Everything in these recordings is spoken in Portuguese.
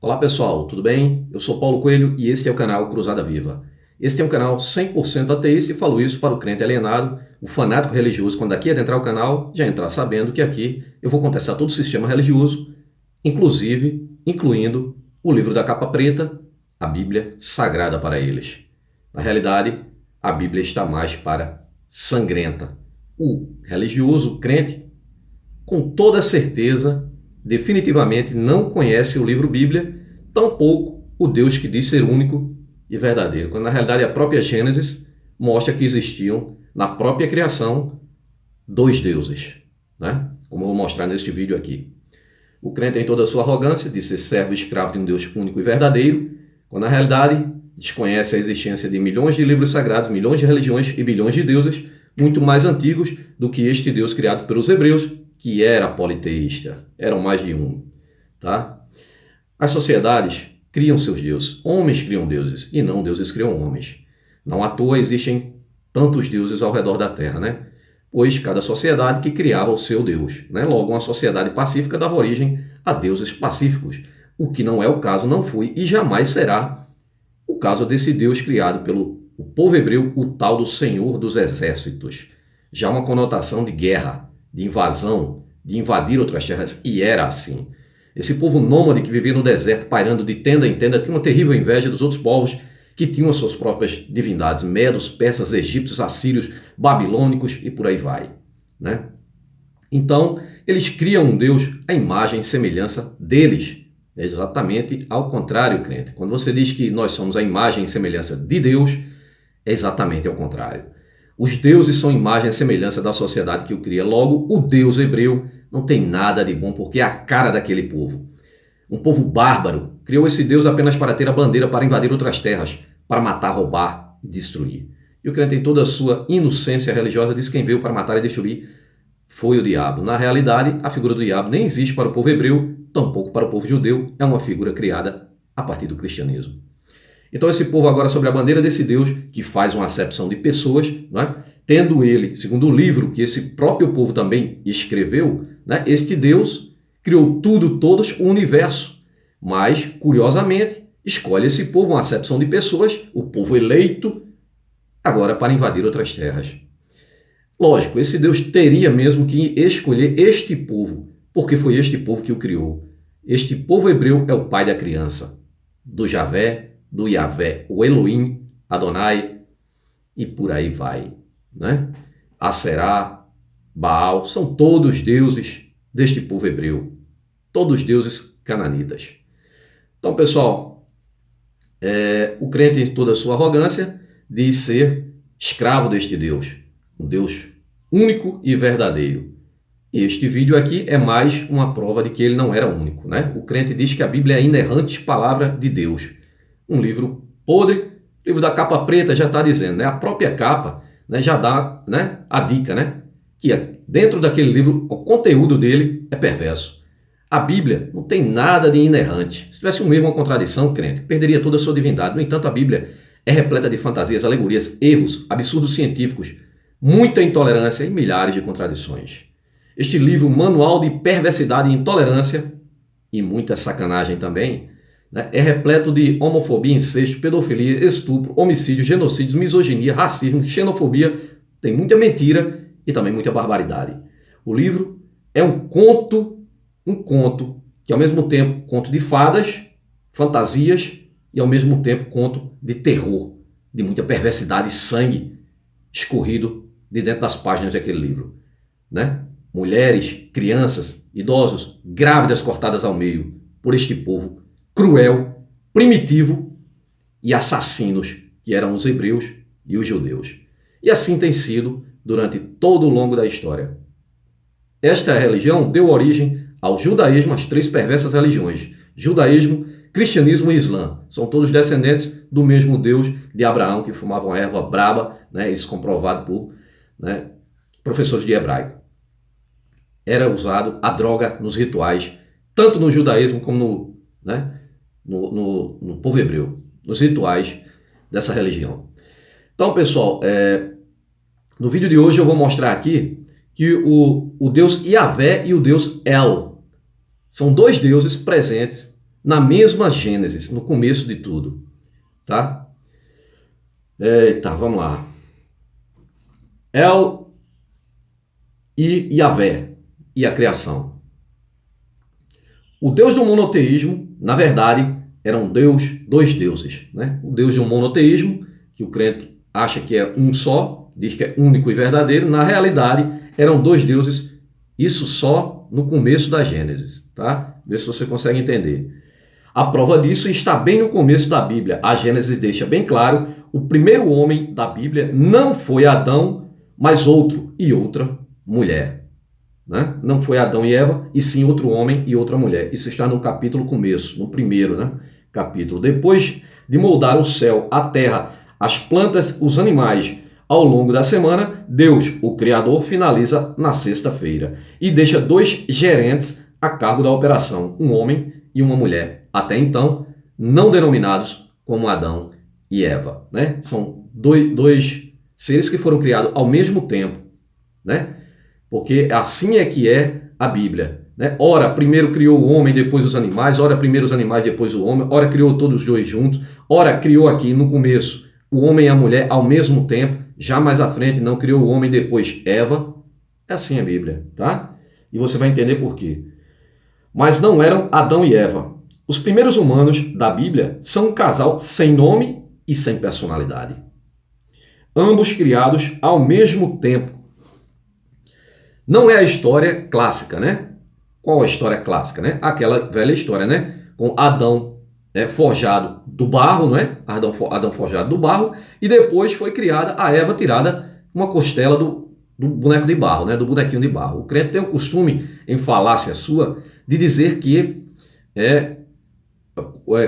Olá pessoal, tudo bem? Eu sou Paulo Coelho e este é o canal Cruzada Viva. Este é um canal 100% ateísta e falo isso para o crente alienado, o fanático religioso, quando aqui adentrar o canal, já entrar sabendo que aqui eu vou contestar todo o sistema religioso, incluindo o livro da capa preta, a Bíblia Sagrada para eles. Na realidade, a Bíblia está mais para sangrenta. O religioso, o crente, com toda certeza, definitivamente não conhece o livro Bíblia, tampouco o Deus que diz ser único e verdadeiro, quando na realidade a própria Gênesis mostra que existiam na própria criação dois deuses, né? Como eu vou mostrar neste vídeo aqui. O crente em toda a sua arrogância de ser servo e escravo de um Deus único e verdadeiro, quando na realidade desconhece a existência de milhões de livros sagrados, milhões de religiões e bilhões de deuses, muito mais antigos do que este Deus criado pelos hebreus, que era politeísta, eram mais de um, tá? As sociedades criam seus deuses, homens criam deuses e não deuses criam homens. Não à toa existem tantos deuses ao redor da Terra, né? Pois cada sociedade que criava o seu deus, né? Logo, uma sociedade pacífica dava origem a deuses pacíficos, o que não é o caso, não foi e jamais será o caso desse Deus criado pelo povo hebreu, o tal do Senhor dos Exércitos. Já uma conotação de guerra, de invasão, de invadir outras terras, e era assim. Esse povo nômade que vivia no deserto, pairando de tenda em tenda, tinha uma terrível inveja dos outros povos que tinham as suas próprias divindades, medos, persas, egípcios, assírios, babilônicos e por aí vai, né? Então, eles criam um Deus à imagem e semelhança deles. É exatamente ao contrário, crente. Quando você diz que nós somos a imagem e semelhança de Deus, é exatamente ao contrário. Os deuses são imagem e semelhança da sociedade que o cria. Logo, o Deus hebreu não tem nada de bom, porque é a cara daquele povo. Um povo bárbaro criou esse Deus apenas para ter a bandeira para invadir outras terras, para matar, roubar e destruir. E o crente, em toda a sua inocência religiosa, diz que quem veio para matar e destruir foi o diabo. Na realidade, a figura do diabo nem existe para o povo hebreu, tampouco para o povo judeu. É uma figura criada a partir do cristianismo. Então esse povo agora, sobre a bandeira desse Deus, que faz uma acepção de pessoas, né? Tendo ele, segundo o livro que esse próprio povo também escreveu, né? Este Deus criou tudo, todos, o universo. Mas, curiosamente, escolhe esse povo, uma acepção de pessoas, o povo eleito, agora para invadir outras terras. Lógico, esse Deus teria mesmo que escolher este povo, porque foi este povo que o criou. Este povo hebreu é o pai da criança, do Javé, do Yavé, o Elohim, Adonai, e por aí vai, né? Aserá, Baal, são todos deuses deste povo hebreu, todos deuses cananitas. Então, pessoal, o crente, em toda a sua arrogância, diz ser escravo deste Deus, um Deus único e verdadeiro. E este vídeo aqui é mais uma prova de que ele não era único, né? O crente diz que a Bíblia é a inerrante palavra de Deus. Um livro podre, livro da capa preta já está dizendo, né? A própria capa, né, já dá, né, a dica, né? Que dentro daquele livro, o conteúdo dele é perverso. A Bíblia não tem nada de inerrante. Se tivesse um erro, uma contradição, crente, perderia toda a sua divindade. No entanto, a Bíblia é repleta de fantasias, alegorias, erros, absurdos científicos, muita intolerância e milhares de contradições. Este livro, manual de perversidade e intolerância, e muita sacanagem também, né, é repleto de homofobia, incesto, pedofilia, estupro, homicídio, genocídio, misoginia, racismo, xenofobia, tem muita mentira e também muita barbaridade. O livro é um conto que ao mesmo tempo conto de fadas, fantasias e ao mesmo tempo conto de terror, de muita perversidade e sangue escorrido de dentro das páginas daquele livro, né? Mulheres, crianças, idosos, grávidas cortadas ao meio por este povo cruel, primitivo e assassinos que eram os hebreus e os judeus. E assim tem sido durante todo o longo da história. Esta religião deu origem ao judaísmo, as três perversas religiões: judaísmo, cristianismo e islã. São todos descendentes do mesmo Deus de Abraão, que fumavam erva braba, né? Isso comprovado por, né, professores de hebraico. Era usado a droga nos rituais, tanto no judaísmo como no povo hebreu, nos rituais dessa religião. Então, pessoal, no vídeo de hoje eu vou mostrar aqui que o Deus Yavé e o Deus El são dois deuses presentes na mesma Gênesis, no começo de tudo, tá? Eita, vamos lá. El e Yahvé e a criação. O Deus do monoteísmo, na verdade, eram dois deuses, né? O Deus do monoteísmo, que o crente acha que é um só, diz que é único e verdadeiro, na realidade eram dois deuses, isso só no começo da Gênesis, tá? Vê se você consegue entender. A prova disso está bem no começo da Bíblia. A Gênesis deixa bem claro, o primeiro homem da Bíblia não foi Adão, mas outro e outra mulher. Né? Não foi Adão e Eva, e sim outro homem e outra mulher. Isso está no capítulo começo, no primeiro, né, capítulo. Depois de moldar o céu, a terra, as plantas, os animais ao longo da semana, Deus, o Criador, finaliza na sexta-feira e deixa dois gerentes a cargo da operação, um homem e uma mulher, até então não denominados como Adão e Eva. Né? São dois seres que foram criados ao mesmo tempo, né? Porque assim é que é a Bíblia. Né? Ora, primeiro criou o homem, depois os animais, ora primeiro os animais, depois o homem, ora criou todos os dois juntos, ora criou aqui no começo o homem e a mulher ao mesmo tempo, já mais à frente não criou o homem, depois Eva. É assim a Bíblia, tá? E você vai entender por quê. Mas não eram Adão e Eva. Os primeiros humanos da Bíblia são um casal sem nome e sem personalidade. Ambos criados ao mesmo tempo. Não é a história clássica, né? Qual a história clássica, né? Aquela velha história, né? Com Adão forjado do barro, não é? Adão forjado do barro, e depois foi criada a Eva tirada uma costela do boneco de barro, né? Do bonequinho de barro. O crente tem o costume, em falácia sua, de dizer que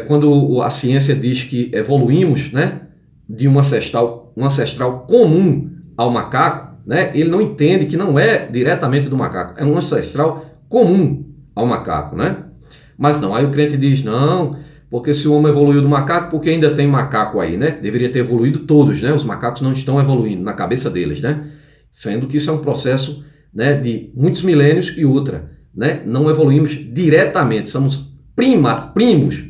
quando a ciência diz que evoluímos, né? De um ancestral comum ao macaco, né? Ele não entende que não é diretamente do macaco, é um ancestral comum ao macaco, né? Mas não, aí o crente diz, não, porque se o homem evoluiu do macaco, porque ainda tem macaco aí, né? Deveria ter evoluído todos, né? Os macacos não estão evoluindo na cabeça deles, né? Sendo que isso é um processo, né, de muitos milênios e outra, né? Não evoluímos diretamente, somos primos,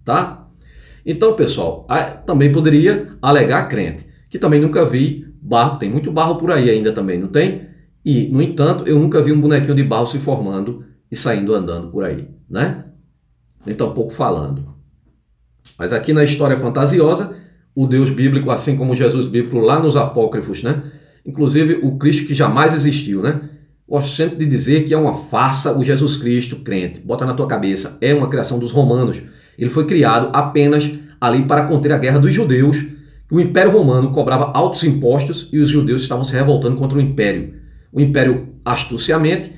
tá? Então, pessoal, também poderia alegar crente, que também nunca vi barro, tem muito barro por aí ainda também, não tem? E, no entanto, eu nunca vi um bonequinho de barro se formando e saindo andando por aí, né? Nem tampouco falando. Mas aqui na história fantasiosa, o Deus bíblico, assim como o Jesus bíblico lá nos apócrifos, né? Inclusive o Cristo que jamais existiu, né? Gosto sempre de dizer que é uma farsa o Jesus Cristo crente. Bota na tua cabeça, é uma criação dos romanos. Ele foi criado apenas ali para conter a guerra dos judeus. O Império Romano cobrava altos impostos e os judeus estavam se revoltando contra o Império. O Império, astuciamente,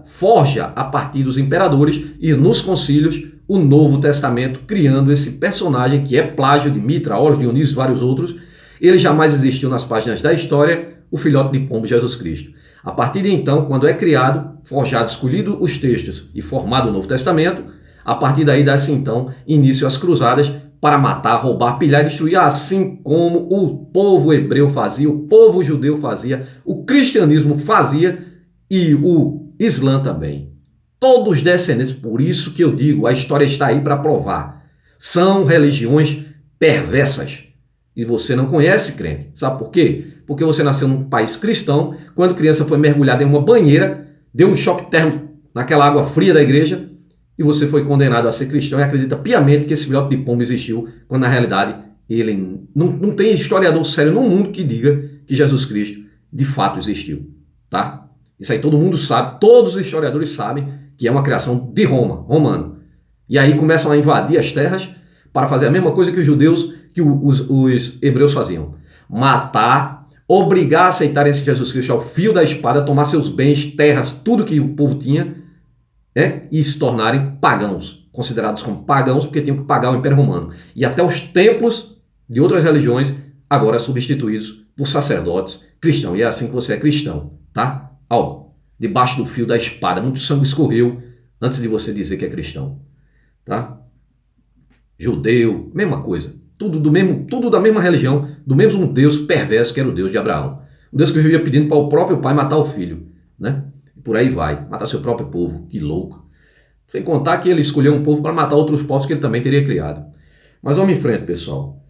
forja a partir dos imperadores e nos concílios o Novo Testamento, criando esse personagem que é plágio de Mitra, Horus, Dionísio e vários outros. Ele jamais existiu nas páginas da história, o filhote de pombo Jesus Cristo. A partir de então, quando é criado, forjado, escolhido os textos e formado o Novo Testamento, a partir daí dá-se então início às cruzadas para matar, roubar, pilhar e destruir, assim como o povo hebreu fazia, o povo judeu fazia, o cristianismo fazia e o Islã também. Todos descendentes, por isso que eu digo, a história está aí para provar. São religiões perversas. E você não conhece, crente. Sabe por quê? Porque você nasceu num país cristão, quando criança foi mergulhada em uma banheira, deu um choque térmico naquela água fria da igreja, e você foi condenado a ser cristão e acredita piamente que esse filhote de pombo existiu, quando na realidade ele não tem historiador sério no mundo que diga que Jesus Cristo de fato existiu. Tá? Isso aí todo mundo sabe, todos os historiadores sabem que é uma criação de romano. E aí começam a invadir as terras para fazer a mesma coisa que os judeus, que os hebreus faziam. Matar, obrigar a aceitarem esse Jesus Cristo ao fio da espada, tomar seus bens, terras, tudo que o povo tinha, e se tornarem pagãos, considerados como pagãos porque tinham que pagar o Império Romano. E até os templos de outras religiões agora substituídos por sacerdotes cristãos. E é assim que você é cristão, tá? Debaixo do fio da espada, muito sangue escorreu antes de você dizer que é cristão, tá? Judeu, mesma coisa. Tudo da mesma religião, do mesmo Deus perverso que era o Deus de Abraão. Um Deus que vivia pedindo para o próprio pai matar o filho, né? E por aí vai, matar seu próprio povo, que louco. Sem contar que ele escolheu um povo para matar outros povos que ele também teria criado. Mas vamos em frente, pessoal.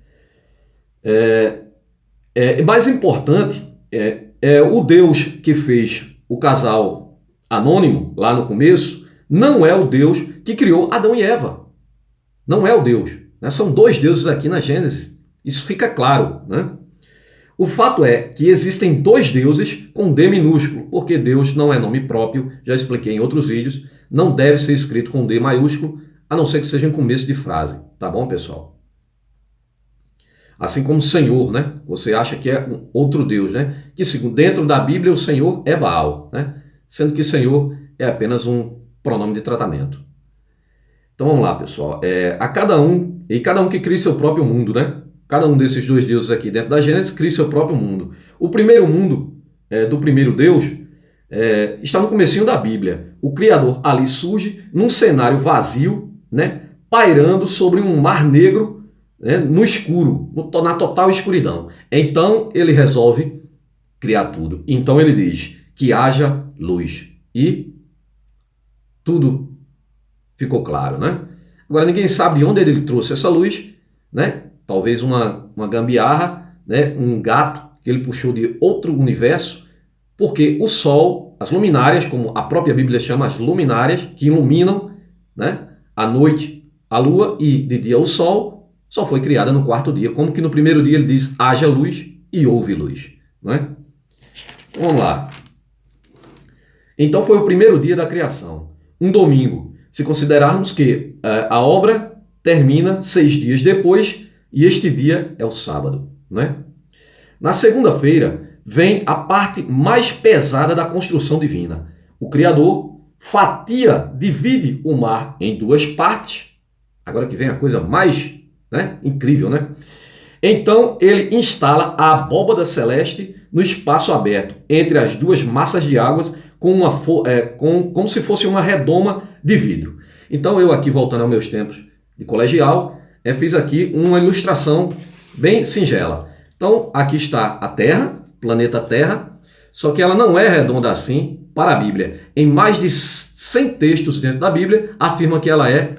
Mais importante é o Deus que fez o casal anônimo lá no começo, não é o Deus que criou Adão e Eva. Não é o Deus. Né? São dois deuses aqui na Gênesis. Isso fica claro, né? O fato é que existem dois deuses com D minúsculo, porque Deus não é nome próprio, já expliquei em outros vídeos, não deve ser escrito com D maiúsculo, a não ser que seja em começo de frase, tá bom, pessoal? Assim como Senhor, né? Você acha que é um outro Deus, né? Que segundo dentro da Bíblia o Senhor é Baal, né? Sendo que Senhor é apenas um pronome de tratamento. Então vamos lá, pessoal. Cada um que cria seu próprio mundo, né? Cada um desses dois deuses aqui dentro da Gênesis cria seu próprio mundo. O primeiro mundo do primeiro Deus está no comecinho da Bíblia. O Criador ali surge num cenário vazio, né? Pairando sobre um mar negro, né? No escuro, na total escuridão. Então ele resolve criar tudo. Então ele diz que haja luz. E tudo ficou claro, né? Agora ninguém sabe de onde ele trouxe essa luz, né? Talvez uma gambiarra, né? Um gato que ele puxou de outro universo, porque o sol, as luminárias, como a própria Bíblia chama as luminárias, que iluminam, né? À noite a lua e de dia o sol, só foi criada no quarto dia. Como que no primeiro dia ele diz haja luz e houve luz, né? Vamos lá. Então foi o primeiro dia da criação, um domingo. Se considerarmos que a obra termina 6 dias depois, e este dia é o sábado, né? Na segunda-feira vem a parte mais pesada da construção divina. O Criador divide o mar em 2 partes. Agora que vem a coisa mais, né, incrível, né? Então ele instala a abóbada celeste no espaço aberto, entre as 2 massas de águas, como se fosse uma redoma de vidro. Então eu aqui, voltando aos meus tempos de colegial, fiz aqui uma ilustração bem singela. Então aqui está a Terra, planeta Terra, só que ela não é redonda assim para a Bíblia. Em mais de 100 textos dentro da Bíblia, afirma que ela é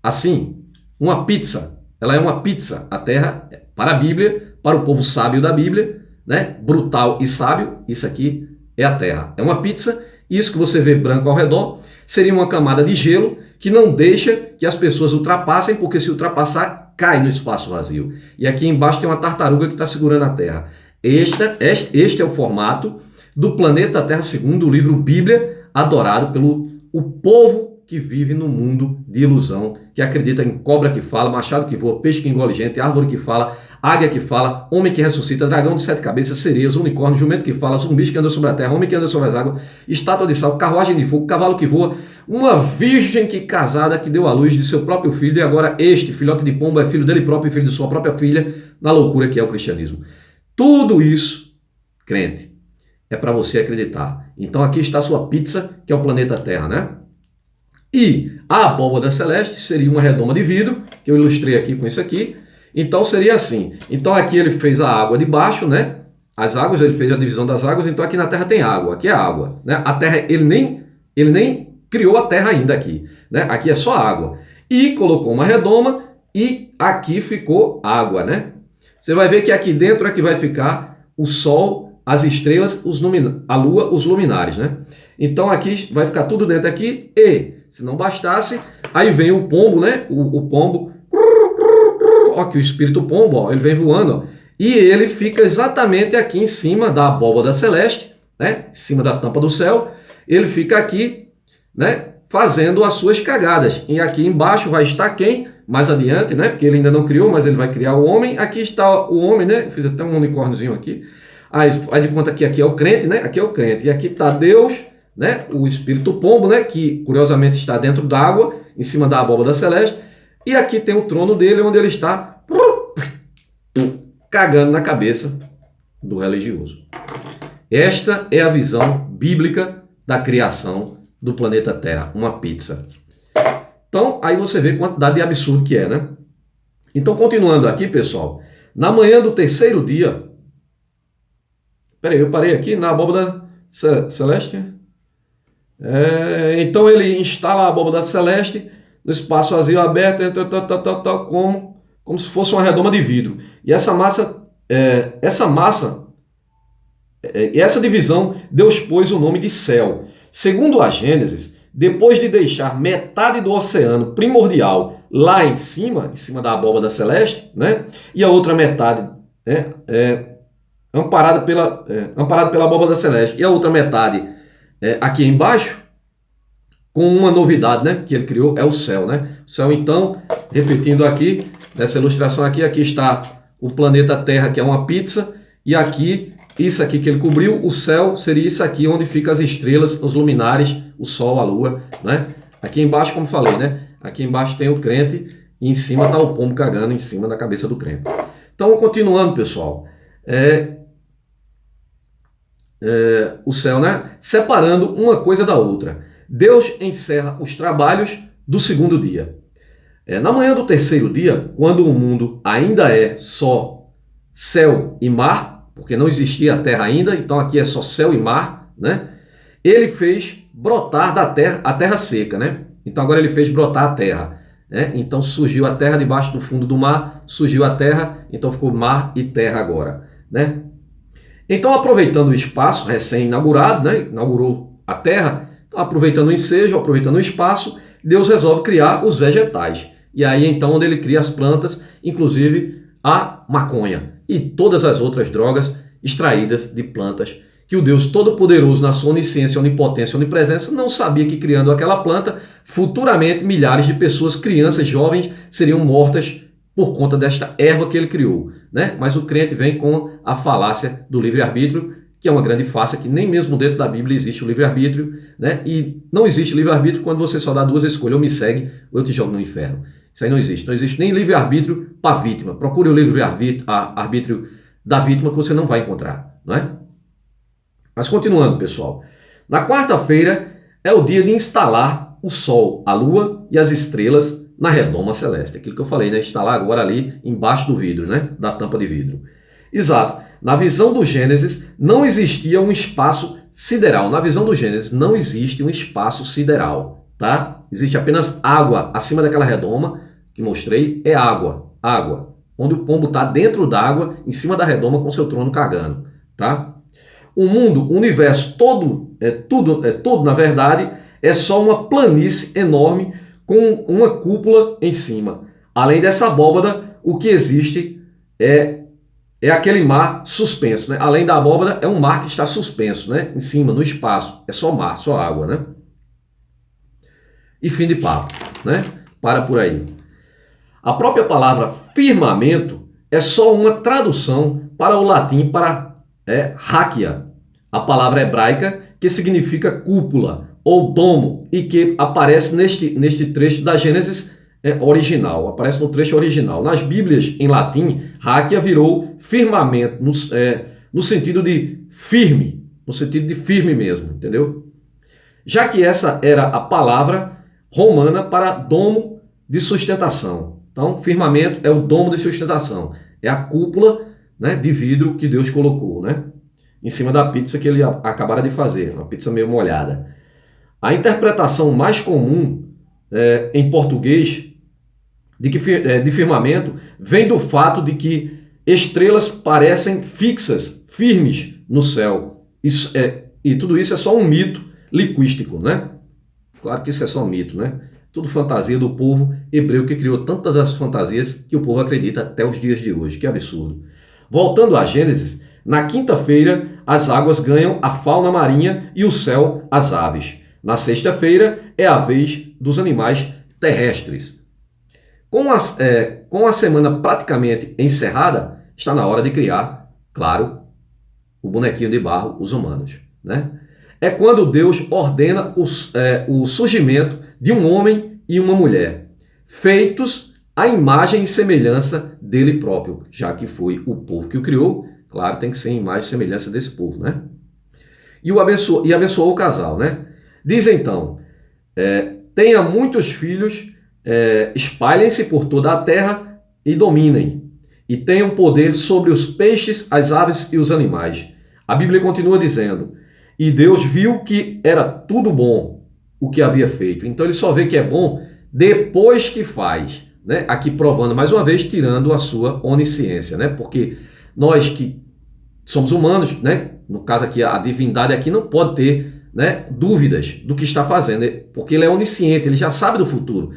assim, uma pizza. Ela é uma pizza. A Terra, para a Bíblia, para o povo sábio da Bíblia, né? Brutal e sábio, isso aqui é a Terra. É uma pizza. Isso que você vê branco ao redor seria uma camada de gelo que não deixa que as pessoas ultrapassem, porque se ultrapassar, cai no espaço vazio. E aqui embaixo tem uma tartaruga que está segurando a Terra. Este é o formato do planeta Terra, segundo o livro Bíblia, adorado pelo povo que vive no mundo de ilusão, que acredita em cobra que fala, machado que voa, peixe que engole gente, árvore que fala, águia que fala, homem que ressuscita, dragão de 7 cabeças, sereias, unicórnio, jumento que fala, zumbis que andam sobre a terra, homem que anda sobre as águas, estátua de sal, carruagem de fogo, cavalo que voa, uma virgem que casada que deu à luz de seu próprio filho, e agora este filhote de pombo é filho dele próprio e filho de sua própria filha, na loucura que é o cristianismo. Tudo isso, crente, é para você acreditar. Então aqui está a sua pizza, que é o planeta Terra, né? E a abóbada celeste seria uma redoma de vidro, que eu ilustrei aqui com isso aqui. Então seria assim. Então aqui ele fez a água de baixo, né? As águas, ele fez a divisão das águas. Então aqui na Terra tem água. Aqui é água, né? A Terra, ele nem criou a Terra ainda aqui, né? Aqui é só água. E colocou uma redoma e aqui ficou água, né? Você vai ver que aqui dentro é que vai ficar o Sol, as estrelas, a Lua, os luminares, né? Então aqui vai ficar tudo dentro aqui e, se não bastasse, aí vem o pombo, né? O pombo, ó, que o espírito pombo, ó, ele vem voando, ó, e ele fica exatamente aqui em cima da abóbada celeste, né? Em cima da tampa do céu, ele fica aqui, né? Fazendo as suas cagadas. E aqui embaixo vai estar quem? Mais adiante, né? Porque ele ainda não criou, mas ele vai criar o homem. Aqui está o homem, né? Eu fiz até um unicórniozinho aqui. Aí de conta que aqui é o crente, né? Aqui é o crente. E aqui está Deus, né? O espírito pombo, né? Que curiosamente está dentro d'água, em cima da abóbada celeste. E aqui tem o trono dele, onde ele está cagando na cabeça do religioso. Esta é a visão bíblica da criação do planeta Terra, uma pizza. Então, aí você vê a quantidade de absurdo que é, né? Então, continuando aqui, pessoal, na manhã do 3º dia... Peraí, eu parei aqui na abóbada celeste. Então ele instala a abóbada celeste no espaço vazio aberto, como se fosse uma redoma de vidro. E essa divisão, Deus pôs o nome de céu. Segundo a Gênesis, depois de deixar metade do oceano primordial lá em cima da abóbada celeste, né? E a outra metade, né, amparada pela abóbada celeste, e a outra metade aqui embaixo, com uma novidade, né, que ele criou, é o céu, né? O céu, então, repetindo aqui, nessa ilustração aqui está o planeta Terra, que é uma pizza, e aqui, isso aqui que ele cobriu, o céu seria isso aqui, onde ficam as estrelas, os luminares, o sol, a lua, né? Aqui embaixo, como falei, né? Aqui embaixo tem o crente, e em cima está o pombo cagando em cima da cabeça do crente. Então, continuando, pessoal, o céu, né? Separando uma coisa da outra. Deus encerra os trabalhos do segundo dia. Na manhã do terceiro dia, quando o mundo ainda é só céu e mar, porque não existia a terra ainda, então aqui é só céu e mar, né? Ele fez brotar da terra a terra seca, né? Então agora ele fez brotar a terra, né? Então surgiu a terra debaixo do fundo do mar, surgiu a terra, então ficou mar e terra agora, né? Então, aproveitando o espaço recém-inaugurado, né? Inaugurou a terra, então, aproveitando o ensejo, aproveitando o espaço, Deus resolve criar os vegetais. E aí, então, onde ele cria as plantas, inclusive a maconha e todas as outras drogas extraídas de plantas, que o Deus Todo-Poderoso, na sua onisciência, onipotência, onipresença, não sabia que criando aquela planta, futuramente milhares de pessoas, crianças, jovens, seriam mortas por conta desta erva que ele criou, né? Mas o crente vem com a falácia do livre-arbítrio, que é uma grande farsa, que nem mesmo dentro da Bíblia existe o livre-arbítrio, né? E não existe livre-arbítrio quando você só dá duas escolhas, ou me segue ou eu te jogo no inferno. Isso aí não existe. Não existe nem livre-arbítrio para vítima. Procure o livre-arbítrio da vítima que você não vai encontrar, não é? Mas continuando, pessoal. Na quarta-feira é o dia de instalar o sol, a lua e as estrelas na redoma celeste. Aquilo que eu falei, né? Instalar agora ali embaixo do vidro, né? Da tampa de vidro. Exato. Na visão do Gênesis, não existia um espaço sideral. Na visão do Gênesis, não existe um espaço sideral, tá? Existe apenas água acima daquela redoma que mostrei, é água. Água. Onde o pombo está dentro d'água, em cima da redoma com seu trono cagando, tá? O mundo, o universo todo, tudo na verdade, é só uma planície enorme com uma cúpula em cima. Além dessa abóbada, o que existe é aquele mar suspenso, né? Além da abóbada, é um mar que está suspenso, né? Em cima, no espaço. É só mar, só água, né? E fim de papo, né? Para por aí. A própria palavra firmamento é só uma tradução para o latim para ráquia, a palavra hebraica que significa cúpula ou domo e que aparece neste trecho da Gênesis original, aparece no trecho original. Nas Bíblias em latim, ráquia virou firmamento, no sentido de firme, no sentido de firme mesmo, entendeu? Já que essa era a palavra romana para domo de sustentação. Então, firmamento é o domo de sustentação, é a cúpula, né, de vidro que Deus colocou, né, em cima da pizza que ele acabara de fazer, uma pizza meio molhada. A interpretação mais comum em português de firmamento vem do fato de que estrelas parecem fixas, firmes no céu. E tudo isso é só um mito linguístico, né? Claro que isso é só um mito, né? Tudo fantasia do povo hebreu que criou tantas as fantasias que o povo acredita até os dias de hoje. Que absurdo. Voltando a Gênesis, na quinta-feira as águas ganham a fauna marinha e o céu as aves. Na sexta-feira é a vez dos animais terrestres. Com a semana praticamente encerrada, está na hora de criar, claro, o bonequinho de barro, os humanos, né? É quando Deus ordena o surgimento de um homem e uma mulher, feitos à imagem e semelhança dele próprio, já que foi o povo que o criou, claro, tem que ser a imagem e semelhança desse povo, né? E abençoou o casal, né? Diz então, tenha muitos filhos, espalhem-se por toda a terra e dominem, e tenham poder sobre os peixes, as aves e os animais. A Bíblia continua dizendo, E Deus viu que era tudo bom o que havia feito. Então ele só vê que é bom depois que faz, né? Aqui provando mais uma vez, tirando a sua onisciência, né? Porque nós que somos humanos, né? No caso aqui, a divindade aqui não pode ter, né, dúvidas do que está fazendo, porque ele é onisciente, ele já sabe do futuro.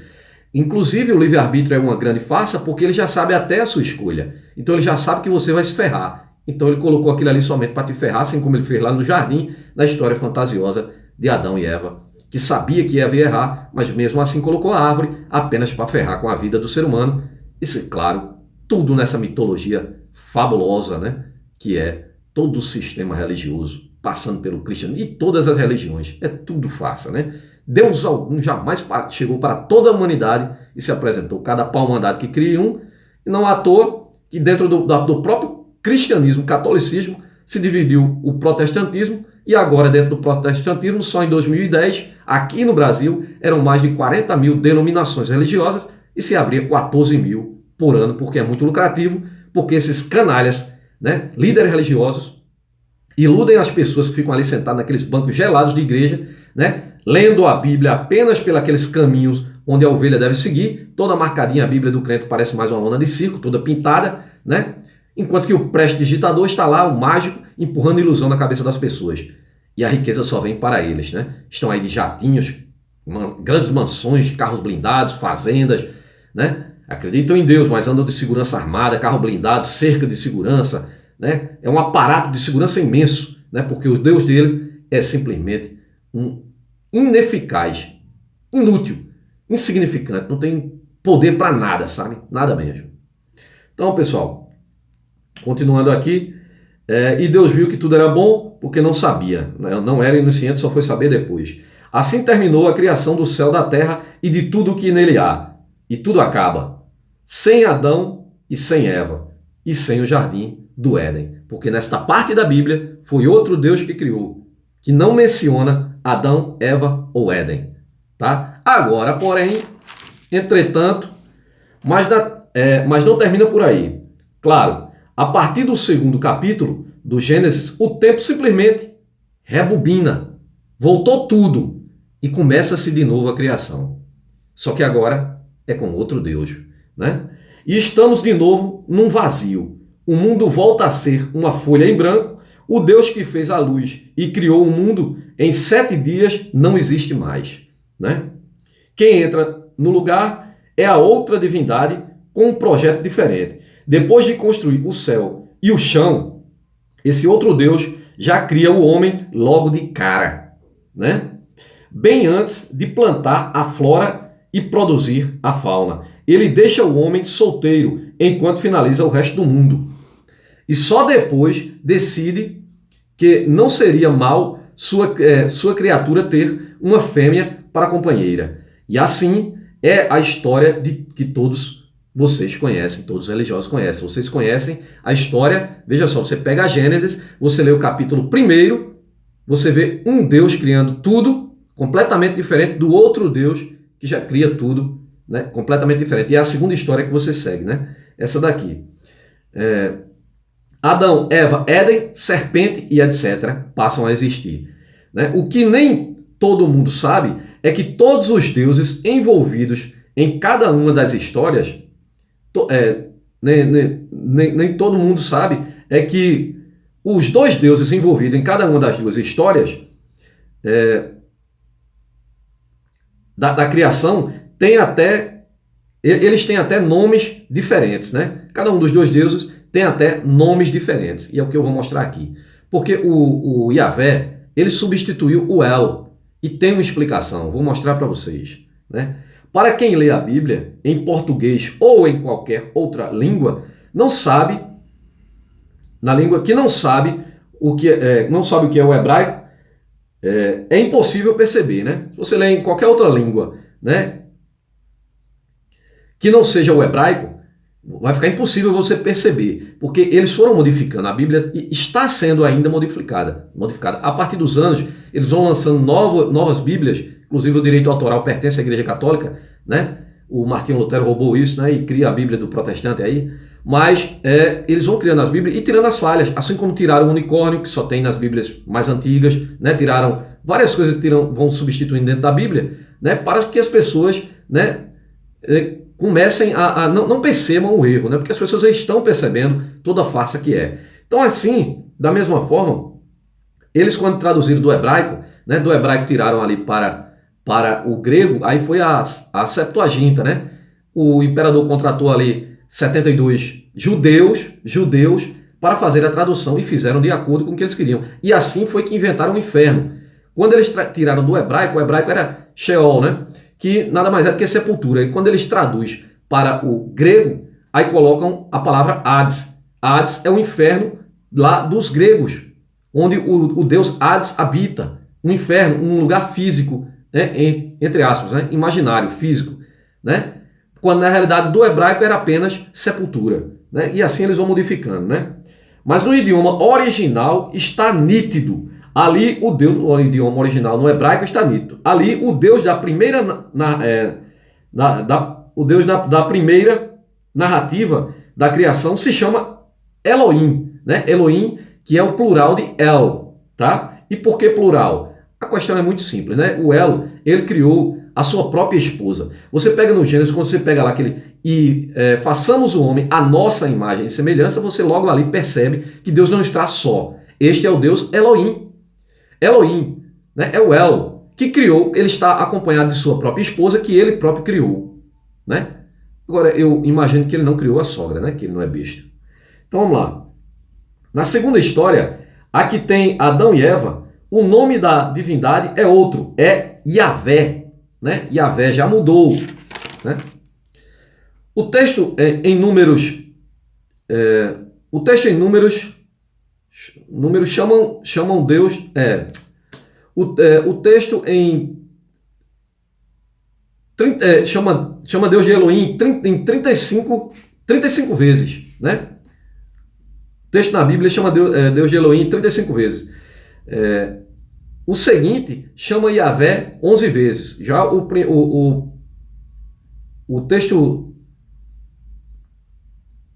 Inclusive o livre-arbítrio é uma grande farsa, porque ele já sabe até a sua escolha. Então ele já sabe que você vai se ferrar. Então ele colocou aquilo ali somente para te ferrar, assim como ele fez lá no jardim, na história fantasiosa de Adão e Eva, que sabia que ia errar, mas mesmo assim colocou a árvore apenas para ferrar com a vida do ser humano. Isso, claro, tudo nessa mitologia fabulosa, né? Que é todo o sistema religioso, passando pelo cristianismo e todas as religiões. É tudo farsa, né? Deus algum jamais chegou para toda a humanidade e se apresentou. Cada pau-mandado que cria um, e não à toa que dentro do próprio cristianismo, catolicismo, se dividiu o protestantismo, e agora dentro do protestantismo, só em 2010, aqui no Brasil, eram mais de 40 mil denominações religiosas e se abria 14 mil por ano, porque é muito lucrativo, porque esses canalhas, né, líderes religiosos, iludem as pessoas que ficam ali sentadas naqueles bancos gelados de igreja, né, lendo a Bíblia apenas pelos caminhos onde a ovelha deve seguir, toda marcadinha. A Bíblia do crente parece mais uma lona de circo, toda pintada, né? Enquanto que o prestidigitador está lá, o mágico, empurrando ilusão na cabeça das pessoas. E a riqueza só vem para eles, né? Estão aí de jatinhos, grandes mansões, carros blindados, fazendas, né? Acreditam em Deus, mas andam de segurança armada, carro blindado, cerca de segurança, né? É um aparato de segurança imenso, né? Porque o Deus dele é simplesmente um ineficaz, inútil, insignificante, não tem poder para nada, sabe? Nada mesmo. Então, pessoal, continuando aqui, e Deus viu que tudo era bom porque não sabia, né? Não era iniciante, só foi saber depois. Assim terminou a criação do céu, da terra e de tudo o que nele há. E tudo acaba, sem Adão e sem Eva, e sem o jardim do Éden. Porque nesta parte da Bíblia foi outro Deus que criou, que não menciona Adão, Eva ou Éden. Tá? Agora, porém, entretanto, mas não termina por aí. Claro, a partir do segundo capítulo do Gênesis, o tempo simplesmente rebobina, voltou tudo e começa-se de novo a criação. Só que agora é com outro Deus, né? E estamos de novo num vazio. O mundo volta a ser uma folha em branco. O Deus que fez a luz e criou o mundo em 7 dias não existe mais, né? Quem entra no lugar é a outra divindade com um projeto diferente. Depois de construir o céu e o chão, esse outro Deus já cria o homem logo de cara, né? Bem antes de plantar a flora e produzir a fauna. Ele deixa o homem solteiro enquanto finaliza o resto do mundo. E só depois decide que não seria mal sua criatura ter uma fêmea para companheira. E assim é a história que todos vocês conhecem, todos os religiosos conhecem. Vocês conhecem a história, veja só, você pega a Gênesis, você lê o capítulo 1, você vê um Deus criando tudo completamente diferente do outro Deus que já cria tudo, né, completamente diferente. E é a segunda história que você segue, né? Essa daqui. Adão, Eva, Éden, serpente e etc. passam a existir, né? O que nem todo mundo sabe é que todos os deuses envolvidos em cada uma das histórias, nem todo mundo sabe, é que os dois deuses envolvidos em cada uma das duas histórias da criação eles têm até nomes diferentes, né? Cada um dos dois deuses tem até nomes diferentes, e é o que eu vou mostrar aqui. Porque o Yahvé, ele substituiu o El, e tem uma explicação, vou mostrar para vocês, né? Para quem lê a Bíblia em português ou em qualquer outra língua, não sabe, na língua que não sabe o que é o hebraico, é impossível perceber, né? Se você lê em qualquer outra língua, né, que não seja o hebraico, vai ficar impossível você perceber, porque eles foram modificando. A Bíblia está sendo ainda modificada. A partir dos anos, eles vão lançando novas Bíblias, inclusive o direito autoral pertence à Igreja Católica, né? O Martinho Lutero roubou isso, né? E cria a Bíblia do protestante aí. mas eles vão criando as Bíblias e tirando as falhas, assim como tiraram o unicórnio, que só tem nas Bíblias mais antigas, né? Tiraram várias coisas que vão substituindo dentro da Bíblia, né? Para que as pessoas, né, comecem a não percebam o erro, né? Porque as pessoas já estão percebendo toda a farsa que é. Então, assim, da mesma forma, eles quando traduziram do hebraico, né? Do hebraico tiraram ali para o grego, aí foi a Septuaginta, né? O imperador contratou ali 72 judeus para fazer a tradução e fizeram de acordo com o que eles queriam. E assim foi que inventaram o inferno. Quando eles tiraram do hebraico, o hebraico era Sheol, né? Que nada mais é do que sepultura. E quando eles traduzem para o grego, aí colocam a palavra Hades. Hades é o inferno lá dos gregos, onde o deus Hades habita. Um inferno, um lugar físico, né? Entre aspas, né? Imaginário, físico, né? Quando na realidade do hebraico era apenas sepultura, né? E assim eles vão modificando, né? Mas no idioma original está nítido. Ali o Deus, no idioma original, no hebraico está nítido. Ali o Deus da primeira o Deus da primeira narrativa da criação se chama Elohim, né? Elohim, que é o plural de El, tá? E por que plural? A questão é muito simples, né? O El, ele criou a sua própria esposa. Você pega no Gênesis, quando você pega lá aquele façamos o homem à nossa imagem e semelhança, você logo ali percebe que Deus não está só. Este é o Deus Elohim. Elohim, né? É o El que criou, ele está acompanhado de sua própria esposa, que ele próprio criou, né? Agora, eu imagino que ele não criou a sogra, né? Que ele não é besta. Então, vamos lá. Na segunda história, aqui tem Adão e Eva, o nome da divindade é outro, é Yahvé, né? Yahvé já mudou, né? O texto em Números, Números chamam Deus, o texto chama Deus de Elohim em 35 vezes, né? O texto na Bíblia chama Deus de Elohim 35 vezes. O seguinte chama Yahvé 11 vezes. Já o texto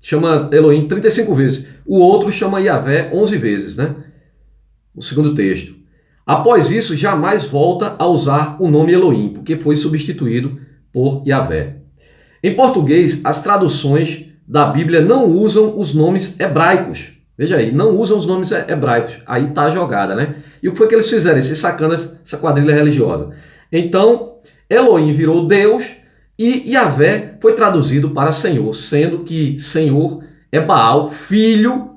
chama Elohim 35 vezes. O outro chama Yahvé 11 vezes, né? O segundo texto. Após isso, jamais volta a usar o nome Elohim, porque foi substituído por Yahvé. Em português, as traduções da Bíblia não usam os nomes hebraicos. Veja aí, não usam os nomes hebraicos. Aí está a jogada, né? E o que foi que eles fizeram? Esses sacanas, essa quadrilha religiosa. Então, Elohim virou Deus e Yahvé foi traduzido para Senhor, sendo que Senhor é Baal, filho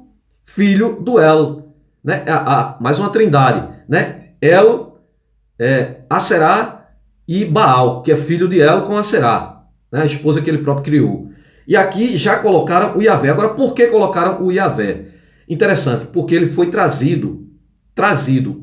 do El, né? Mais uma trindade, né? El, Aserá e Baal, que é filho de El com Aserá, né? A esposa que ele próprio criou. E aqui já colocaram o Yahvé. Agora, por que colocaram o Yahvé? Interessante, porque ele foi trazido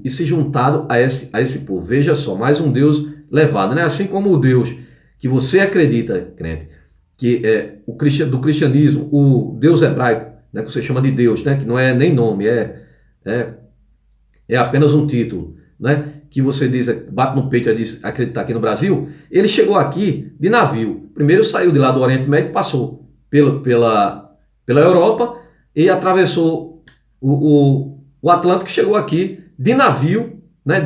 e se juntado a esse povo. Veja só, mais um Deus levado, né? Assim como o Deus que você acredita, crente, que é do cristianismo, o Deus hebraico, né, que você chama de Deus, né, que não é nem nome, é apenas um título, né, que você diz, bate no peito e diz acreditar aqui no Brasil. Ele chegou aqui de navio. Primeiro saiu de lá do Oriente Médio, passou pela Europa e atravessou o Atlântico, chegou aqui de navio, né,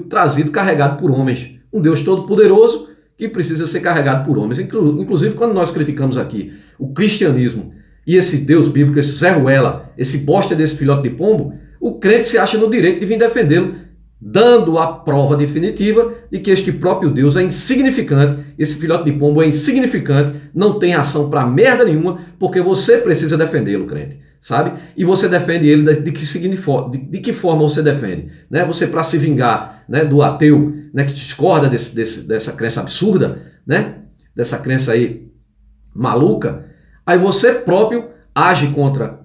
trazido, carregado por homens. Um Deus todo-poderoso que precisa ser carregado por homens. Inclusive, quando nós criticamos aqui o cristianismo e esse Deus bíblico, esse Zé Ruela, esse bosta desse filhote de pombo, o crente se acha no direito de vir defendê-lo, dando a prova definitiva de que este próprio Deus é insignificante, esse filhote de pombo é insignificante, não tem ação para merda nenhuma, porque você precisa defendê-lo, crente, sabe? E você defende ele de que forma você defende? Né? Você, para se vingar, né, do ateu, né, que discorda dessa crença absurda, né, dessa crença aí maluca, aí você próprio age contra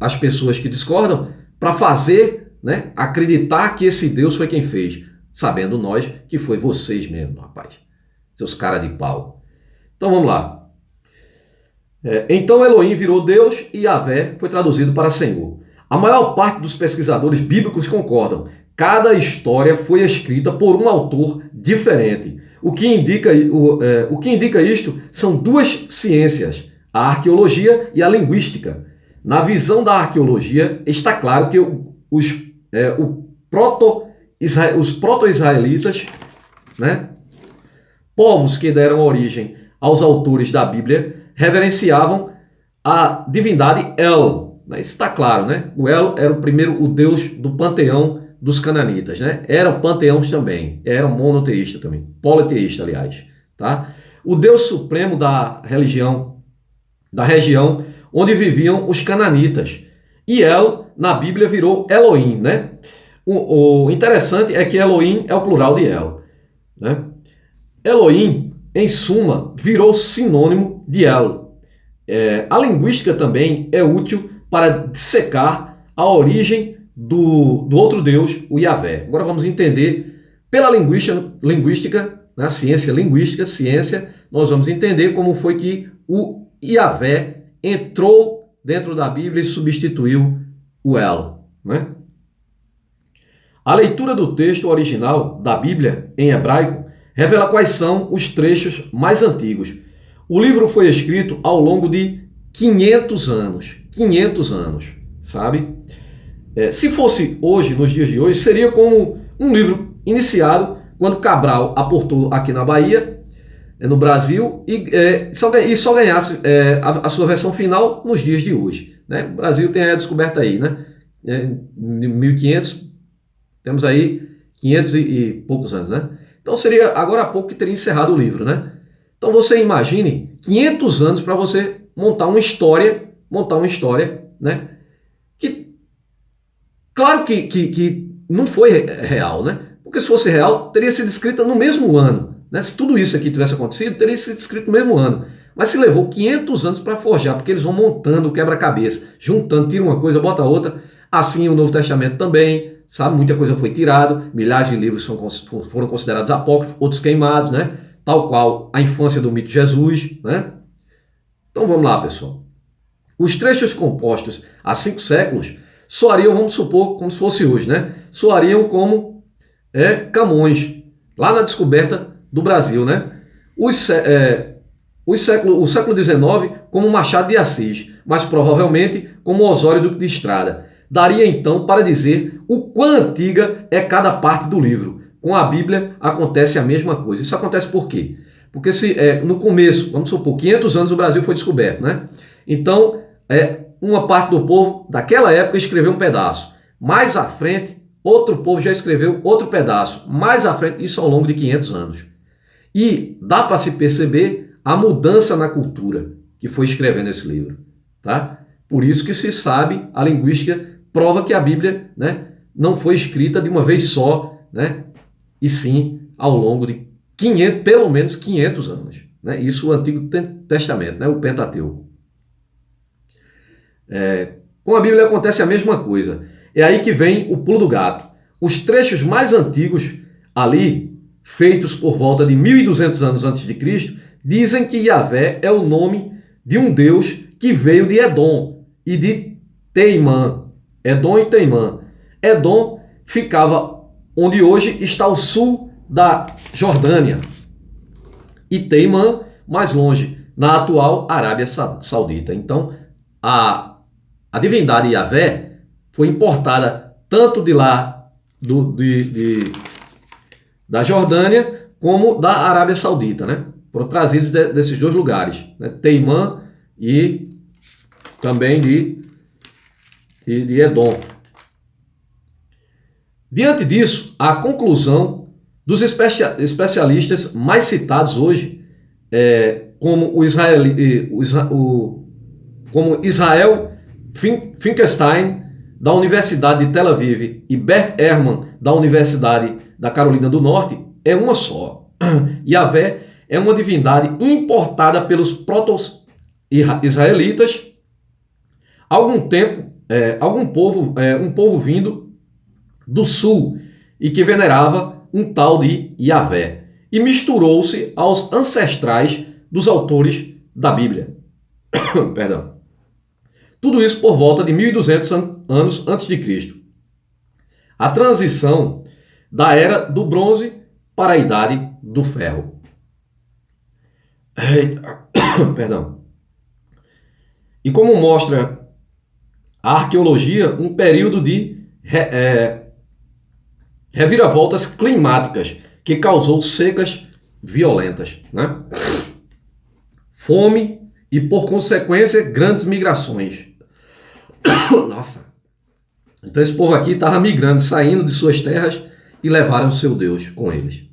as pessoas que discordam para fazer, né, acreditar que esse Deus foi quem fez, sabendo nós que foi vocês mesmo, rapaz, seus caras de pau. Então vamos lá. Então Elohim virou Deus e Yahvé foi traduzido para Senhor. A maior parte dos pesquisadores bíblicos concordam. Cada história foi escrita por um autor diferente. O que indica isto são duas ciências, a arqueologia e a linguística. Na visão da arqueologia, está claro que os proto-israelitas, né, povos que deram origem aos autores da Bíblia, reverenciavam a divindade El. Isso está claro, né? O El era o deus do panteão dos cananitas, né? Eram panteões também, eram monoteístas também, politeísta, aliás, tá? O deus supremo da região onde viviam os cananitas. E El, na Bíblia, virou Elohim, né? O interessante é que Elohim é o plural de El, né? Elohim, em suma, virou sinônimo de El. A linguística também é útil para dissecar a origem do outro Deus, o Yahvé. Agora vamos entender pela linguística, na ciência linguística, nós vamos entender como foi que o Yahvé entrou dentro da Bíblia e substituiu o El, né? A leitura do texto original da Bíblia, em hebraico, revela quais são os trechos mais antigos. O livro foi escrito ao longo de 500 anos. 500 anos, sabe? Se fosse hoje, nos dias de hoje, seria como um livro iniciado quando Cabral aportou aqui na Bahia, no Brasil, e só ganhasse a sua versão final nos dias de hoje, né? O Brasil tem a descoberta aí, né? Em 1500, temos aí 500 e poucos anos, né? Então seria agora há pouco que teria encerrado o livro, né? Então você imagine 500 anos para você montar uma história, né? Que, claro que não foi real, né? Porque se fosse real, teria sido escrita no mesmo ano, né? Se tudo isso aqui tivesse acontecido, teria sido escrito no mesmo ano. Mas se levou 500 anos para forjar, porque eles vão montando o quebra-cabeça, juntando, tira uma coisa, bota outra. Assim o Novo Testamento também, sabe? Muita coisa foi tirada, milhares de livros foram considerados apócrifos, outros queimados, né? Tal qual a infância do mito de Jesus, né? Então vamos lá, pessoal. Os trechos compostos há 5 séculos soariam, vamos supor, como se fosse hoje, né? Soariam como Camões, lá na descoberta do Brasil, né? O século XIX como Machado de Assis, mas provavelmente como Osório Duque de Estrada. Daria então para dizer o quão antiga é cada parte do livro. Com a Bíblia acontece a mesma coisa. Isso acontece por quê? Porque se no começo, vamos supor, 500 anos o Brasil foi descoberto, né? Então, uma parte do povo daquela época escreveu um pedaço. Mais à frente, outro povo já escreveu outro pedaço. Mais à frente, isso ao longo de 500 anos. E dá para se perceber a mudança na cultura que foi escrevendo esse livro, tá? Por isso que se sabe, a linguística prova que a Bíblia, né, não foi escrita de uma vez só, né? E sim ao longo de pelo menos 500 anos, né? Isso o Antigo Testamento, né? O Pentateuco. Com a Bíblia acontece a mesma coisa. É aí que vem o pulo do gato. Os trechos mais antigos ali, feitos por volta de 1200 anos antes de Cristo, dizem que Yahvé é o nome de um deus que veio de Edom e de Teimã. Edom e Teimã. Edom ficava onde hoje está o sul da Jordânia, e Teimã mais longe, na atual Arábia Saudita. Então, a divindade Yahvé foi importada tanto de lá, da Jordânia, como da Arábia Saudita, né? Foram trazidos desses dois lugares, né? Teimã e também de Edom. Diante disso, a conclusão dos especialistas mais citados hoje, como Israel Finkelstein, da Universidade de Tel Aviv, e Bert Ehrman, da Universidade da Carolina do Norte, é uma só. Yahvé é uma divindade importada pelos proto-israelitas, um povo vindo do sul e que venerava um tal de Yahvé, e misturou-se aos ancestrais dos autores da Bíblia. Perdão. Tudo isso por volta de 1200 anos antes de Cristo. A transição da era do bronze para a idade do ferro. Perdão. e como mostra a arqueologia, um período de reviravoltas climáticas que causou secas violentas, né? Fome e, por consequência, grandes migrações. Nossa! Então esse povo aqui estava migrando, saindo de suas terras e levaram o seu Deus com eles.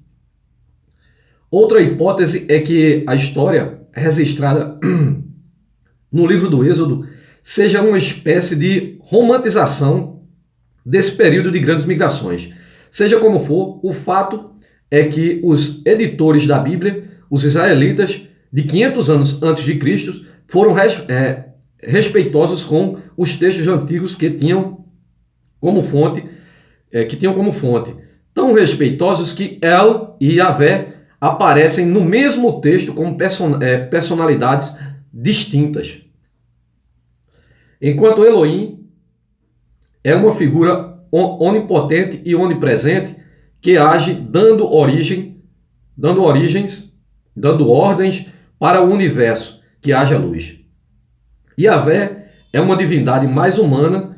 Outra hipótese é que a história registrada no livro do Êxodo seja uma espécie de romantização desse período de grandes migrações. Seja como for, o fato é que os editores da Bíblia, os israelitas de 500 anos antes de Cristo, foram respeitosos com os textos antigos que tinham como fonte, tão respeitosos que El e Yahvé aparecem no mesmo texto como personalidades distintas. Enquanto Elohim é uma figura onipotente e onipresente que age dando ordens para o universo, que haja luz. Yahvé é uma divindade mais humana.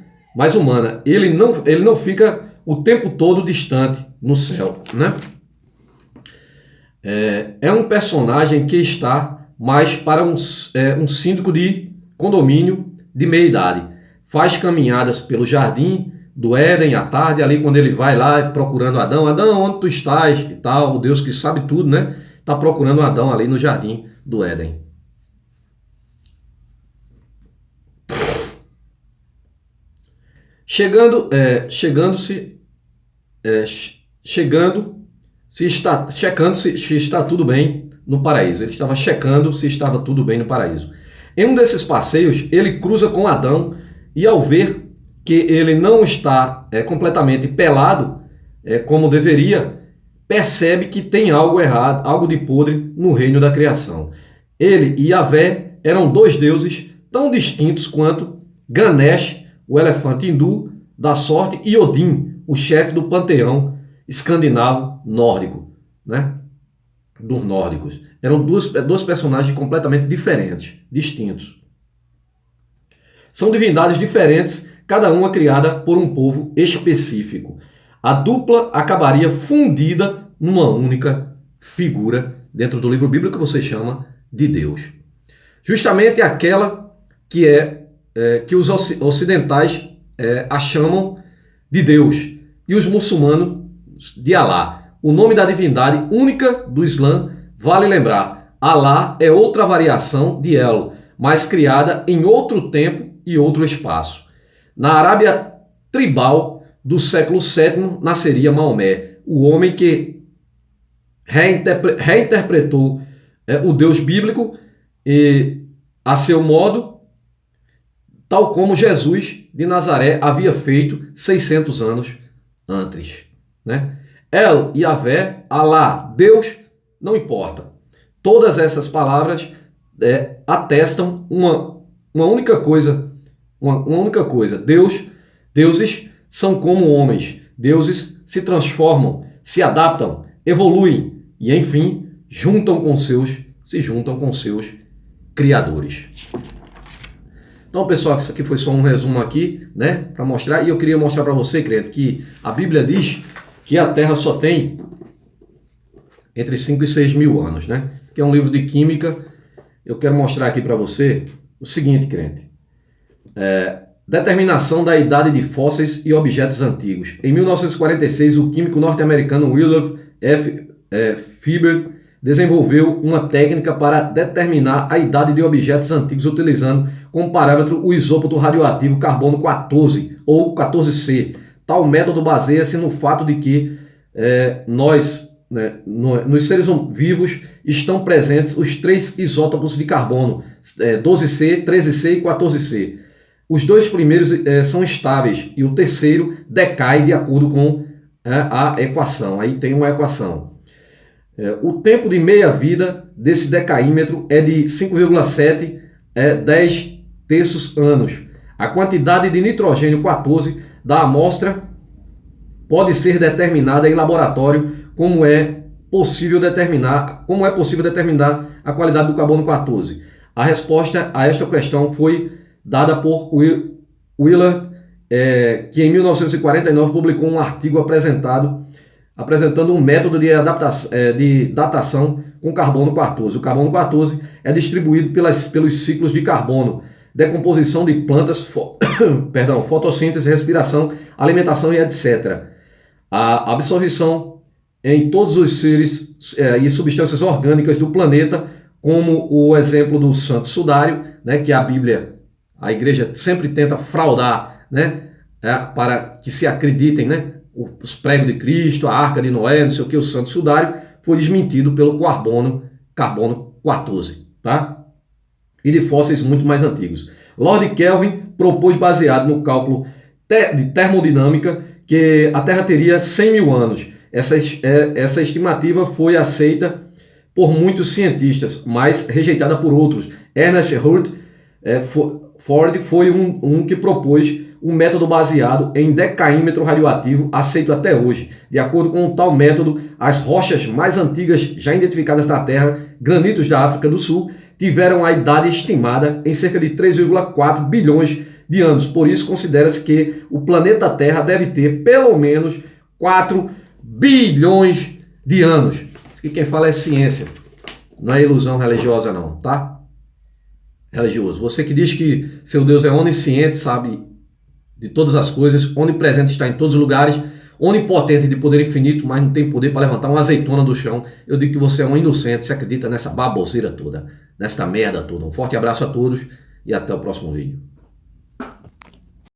Ele não fica o tempo todo distante no céu, né? É um personagem que está mais para um síndico de condomínio de meia-idade. Faz caminhadas pelo jardim do Éden à tarde, ali quando ele vai lá procurando Adão. Adão, onde tu estás? E tal, o Deus que sabe tudo, né? Está procurando Adão ali no jardim do Éden. Checando se está tudo bem no paraíso. Ele estava checando se estava tudo bem no paraíso. Em um desses passeios, ele cruza com Adão e, ao ver que ele não está completamente pelado, como deveria, percebe que tem algo errado, algo de podre no reino da criação. Ele e Yahvé eram dois deuses tão distintos quanto Ganesh, o elefante hindu da sorte, e Odin, o chefe do panteão escandinavo nórdico, né? Dos nórdicos. Eram dois personagens completamente diferentes, distintos. São divindades diferentes, cada uma criada por um povo específico. A dupla acabaria fundida numa única figura dentro do livro bíblico que você chama de Deus. Justamente aquela que os ocidentais a chamam de Deus e os muçulmanos de Alá. O nome da divindade única do Islã, vale lembrar, Alá é outra variação de El, mas criada em outro tempo e outro espaço. Na Arábia tribal do século VII nasceria Maomé, o homem que reinterpretou o Deus bíblico a seu modo, tal como Jesus de Nazaré havia feito 600 anos antes, né? El, Yahvé, Alá, Deus, não importa. Todas essas palavras atestam uma única coisa. Uma única coisa. Deuses são como homens. Deuses se transformam, se adaptam, evoluem e, enfim, se juntam com seus criadores. Então, pessoal, isso aqui foi só um resumo aqui, né, para mostrar. E eu queria mostrar para você, crente, que a Bíblia diz que a Terra só tem entre 5 e 6 mil anos, né? Que é um livro de química. Eu quero mostrar aqui para você o seguinte, crente. Determinação da idade de fósseis e objetos antigos. Em 1946, o químico norte-americano William F. Fiber desenvolveu uma técnica para determinar a idade de objetos antigos utilizando como parâmetro o isótopo radioativo carbono 14 ou 14C. Tal método baseia-se no fato de que nos seres vivos estão presentes os 3 isótopos de carbono, 12C, 13C e 14C. Os 2 primeiros são estáveis e o terceiro decai de acordo com a equação. Aí tem uma equação. O tempo de meia-vida desse decaímetro é de 5,7 10 terços anos. A quantidade de nitrogênio 14 da amostra pode ser determinada em laboratório, como é possível determinar a qualidade do carbono 14. A resposta a esta questão foi dada por Willard, que em 1949 publicou um artigo apresentando um método de datação com carbono 14. O carbono 14 é distribuído pelos ciclos de carbono, decomposição de plantas, fotossíntese, respiração, alimentação e etc. A absorção em todos os seres e substâncias orgânicas do planeta, como o exemplo do Santo Sudário, né, que a Bíblia, a igreja sempre tenta fraudar, né, para que se acreditem, né, os pregos de Cristo, a Arca de Noé, não sei o que, o Santo Sudário, foi desmentido pelo carbono 14, tá? E de fósseis muito mais antigos. Lord Kelvin propôs, baseado no cálculo de termodinâmica, que a Terra teria 100 mil anos. Essa estimativa foi aceita por muitos cientistas, mas rejeitada por outros. Ernest Rutherford foi um que propôs um método baseado em decaímetro radioativo, aceito até hoje. De acordo com tal método, as rochas mais antigas já identificadas na Terra, granitos da África do Sul, tiveram a idade estimada em cerca de 3,4 bilhões de anos. Por isso, considera-se que o planeta Terra deve ter pelo menos 4 bilhões de anos. Isso aqui quem fala é ciência, não é ilusão religiosa não, tá? Religioso. Você que diz que seu Deus é onisciente, sabe de todas as coisas, onipresente, está em todos os lugares, onipotente, de poder infinito, mas não tem poder para levantar uma azeitona do chão. Eu digo que você é um inocente, se acredita nessa baboseira toda, nesta merda toda. Um forte abraço a todos e até o próximo vídeo.